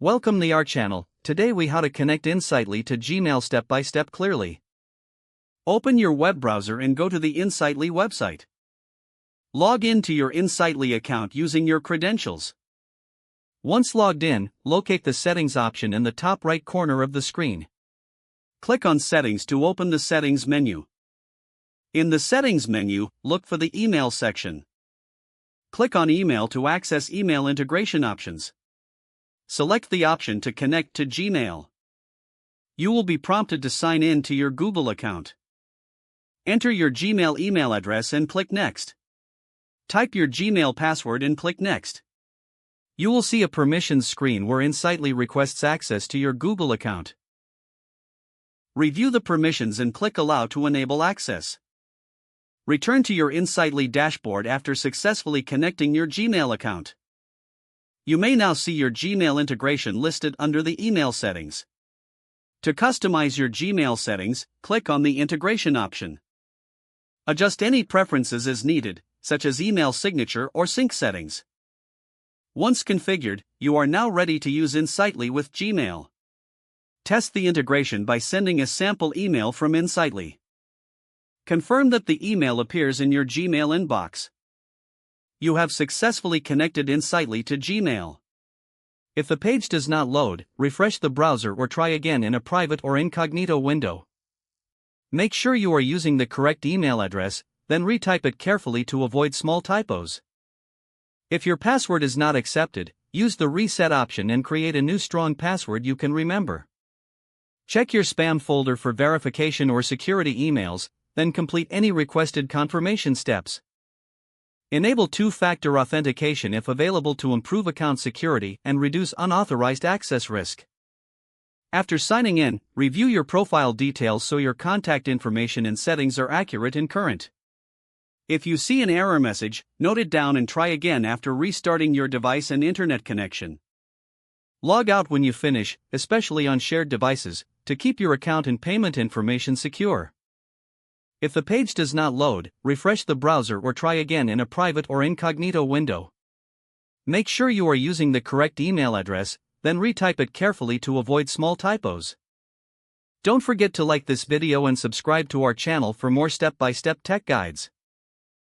Welcome to our channel. Today we how to connect Insightly to Gmail step by step clearly. Open your web browser and go to the Insightly website. Log in to your Insightly account using your credentials. Once logged in, locate the Settings option in the top right corner of the screen. Click on Settings to open the Settings menu. In the Settings menu, look for the Email section. Click on Email to access email integration options. Select the option to connect to Gmail. You will be prompted to sign in to your Google account. Enter your Gmail email address and click Next. Type your Gmail password and click Next. You will see a permissions screen where Insightly requests access to your Google account. Review the permissions and click Allow to enable access. Return to your Insightly dashboard after successfully connecting your Gmail account. You may now see your Gmail integration listed under the Email settings. To customize your Gmail settings, click on the Integration option. Adjust any preferences as needed, such as email signature or sync settings. Once configured, you are now ready to use Insightly with Gmail. Test the integration by sending a sample email from Insightly. Confirm that the email appears in your Gmail inbox. You have successfully connected Insightly to Gmail. If the page does not load, refresh the browser or try again in a private or incognito window. Make sure you are using the correct email address, then retype it carefully to avoid small typos. If your password is not accepted, use the Reset option and create a new strong password you can remember. Check your spam folder for verification or security emails, then complete any requested confirmation steps. Enable two-factor authentication if available to improve account security and reduce unauthorized access risk. After signing in, review your profile details so your contact information and settings are accurate and current. If you see an error message, note it down and try again after restarting your device and internet connection. Log out when you finish, especially on shared devices, to keep your account and payment information secure. If the page does not load, refresh the browser or try again in a private or incognito window. Make sure you are using the correct email address, then retype it carefully to avoid small typos. Don't forget to like this video and subscribe to our channel for more step-by-step tech guides.